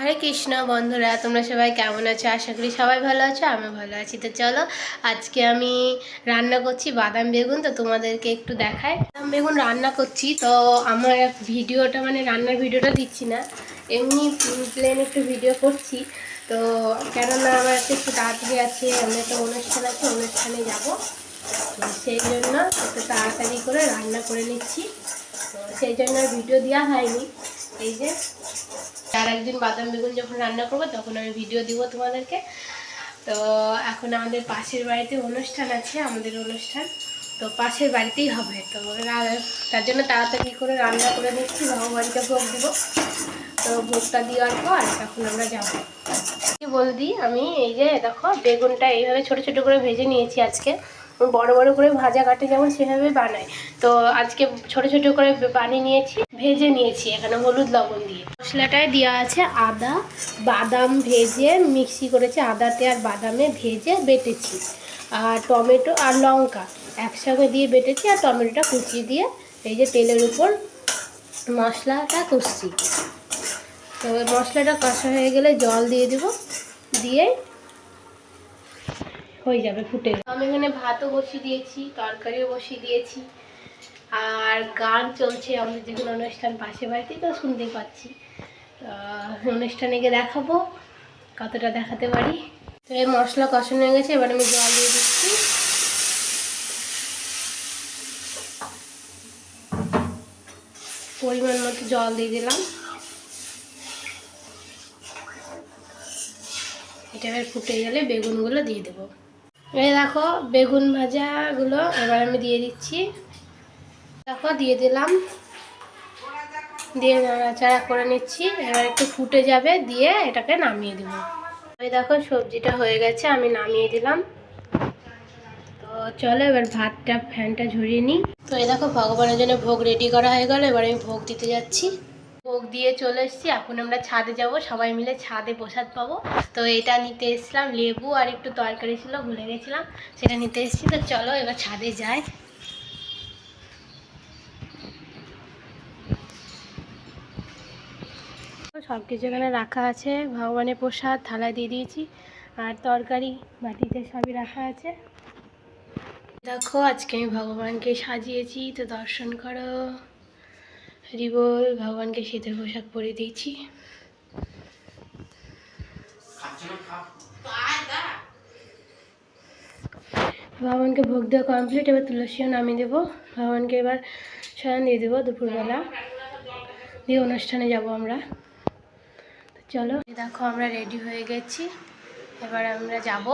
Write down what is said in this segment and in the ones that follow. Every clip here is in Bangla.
हरे कृष्ण बंधुरा तुम्हारा सबाई केमन आछो आशा करी सबाई भालो आछो आमी भालो आछि। तो चलो आज के आमी रान्ना करछि बादाम बेगुन। तो तुम्हादेरके एकटु देखाई बादाम बेगुन रान्ना करछि। तो आमार भिडियोटा माने रान्नार भिडियोटा दिচ্ছি ना, एमনি प्लेन एकटु भिडियो करछि। तो केनना आमार एकटु ताड़ाताड़ि आछे, आमि एकटा अनुष्ठान आछे, अनुष्ठाने जाबो। तो सेई जोन्नो एकटु ताड़ाताड़ि करे रान्ना करे निচ্ছি। तो सेई जोन्नो भिडियो देওয়া হয়নি। এই যে আর একদিন বাদাম বেগুন যখন রান্না করব তখন আমি ভিডিও দিব তোমাদেরকে। তো এখন আমাদের পাশের বাড়িতে অনুষ্ঠান আছে, আমাদের অনুষ্ঠান তো পাশের বাড়িতেই হবে। তো তার জন্য তাড়াতাড়ি করে রান্না করে নিচ্ছি, ভগবানকে ভোগ দিব। তো ভোগটা দেওয়ার পর তখন আমরা যাবো। কি বলে দিই, আমি এই যে দেখো বেগুনটা এইভাবে ছোট ছোট করে ভেজে নিয়েছি। আজকে বড় বড় করে ভাজা কাটে যেমন সেভাবে বানাই, তো আজকে ছোট ছোট করে বানিয়ে নিয়েছি, ভেজে নিয়েছি। এখানে হলুদ লবণ দিয়ে মশলাটায় দেওয়া আছে আদা বাদাম ভেজে মিক্সি করেছি, আদাতে আর বাদামে ভেজে বেটেছি, আর টমেটো আর লঙ্কা একসঙ্গে দিয়ে বেটেছি, আর টমেটোটা কুচিয়ে দিয়ে এই যে তেলের উপর মশলাটা কষছি। তো মশলাটা কষা হয়ে গেলে জল দিয়ে দেবো, দিয়ে হয়ে যাবে, ফুটে। আমি এখানে ভাতও বসিয়ে দিয়েছি, তরকারিও বসিয়ে দিয়েছি, আর গান চলছে আমাদের যেগুলো অনুষ্ঠান পাশে বাড়িতে, তো শুনতে পাচ্ছি। অনুষ্ঠানে গিয়ে দেখাবো কতটা দেখাতে পারি। তো এই মশলা কষানো হয়ে গেছে, এবার আমি জল দিয়ে দিচ্ছি। পরিমাণ মতো জল দিয়ে দিলাম। এটা এবার ফুটে গেলে বেগুনগুলো দিয়ে দেবো। এই দেখো বেগুন ভাজাগুলো এবার আমি দিয়ে দিচ্ছি। দেখো দিয়ে দিলাম, দিয়ে নাড়াচাড়া করে নিচ্ছি। এবার একটু ফুটে যাবে, দিয়ে এটাকে নামিয়ে দেবো। এই দেখো সবজিটা হয়ে গেছে, আমি নামিয়ে দিলাম। তো চলো এবার ভাতটা ফ্যানটা ঝরিয়ে নিই। তো এই দেখো ভগবানের জন্য ভোগ রেডি করা হয়ে গেল, এবার আমি ভোগ দিতে যাচ্ছি। ভোগ দিয়ে চলে এসেছি, এখন আমরা ছাদে যাব, সবাই মিলে ছাদে প্রসাদ পাবো। তো এটা নিতে এসেছিলাম, লেবু আর একটু তরকারি ছিল, ভুলে গেছিলাম, সেটা নিতে এসেছি। তো চলো এবার ছাদে যাই। সব কিছু এখানে রাখা আছে, ভগবানের প্রসাদ থালায় দিয়ে দিয়েছি, আর তরকারি বাটিতে সবই রাখা আছে। দেখো আজকে আমি ভগবানকে সাজিয়েছি, তো দর্শন করো। হরি বল। ভগবানকে শীতের পোশাক পরে দিয়েছি। ভগবানকে ভোগ দেওয়া কমপ্লিট, এবার তুলসীও নামিয়ে দেবো। ভগবানকে এবার শয়ন দিয়ে দেবো দুপুরবেলা, দিয়ে অনুষ্ঠানে যাব আমরা। চলো দেখো আমরা রেডি হয়ে গেছি, এবার আমরা যাব।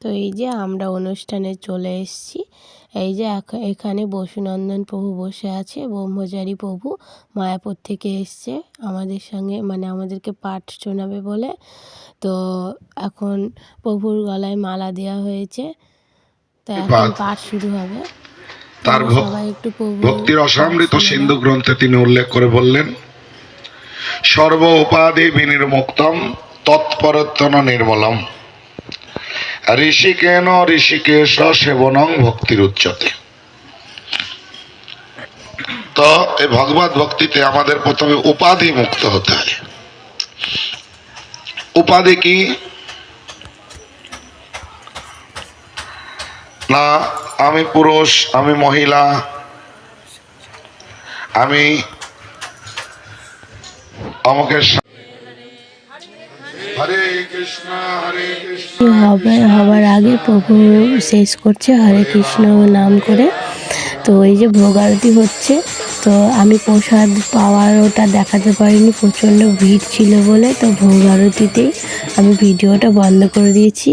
তো এই যে আমরা অনুষ্ঠানে চলে এসেছি। এই যে এখানে বসুনন্দন প্রভু বসে আছে, ব্রহ্মচারী প্রভু মায়াপুর থেকে এসছে আমাদের সঙ্গে, মানে আমাদেরকে পাঠ শোনাবে বলে। তো এখন প্রভুর গলায় মালা দেওয়া হয়েছে, তো এখন পাঠ শুরু হবে। তার ভক্তির অসামৃত সিন্ধু গ্রন্থে তিনি উল্লেখ করে বললেন, সর্ব উপাধি বিনির্মুক্তম তৎপরত্তন নির্মলম ঋষিকেন ঋষিকেশ সেবনং ভক্তির উচ্চতে। তো এই ভগবত ভক্তিতে আমাদের প্রথমে উপাধি মুক্ত হতে হয়। উপাধি কি না, আমি পুরুষ, আমি মহিলা, আমি অমুকের হবার আগে প্রভু শেষ করছে হরে কৃষ্ণ নাম করে। তো এই যে ভোগ আরতি হচ্ছে, তো আমি প্রসাদ পাওয়ার ওটা দেখাতে পারিনি, প্রচণ্ড ভিড় ছিল বলে। তো ভোগ আরতিতেই আমি ভিডিওটা বন্ধ করে দিয়েছি।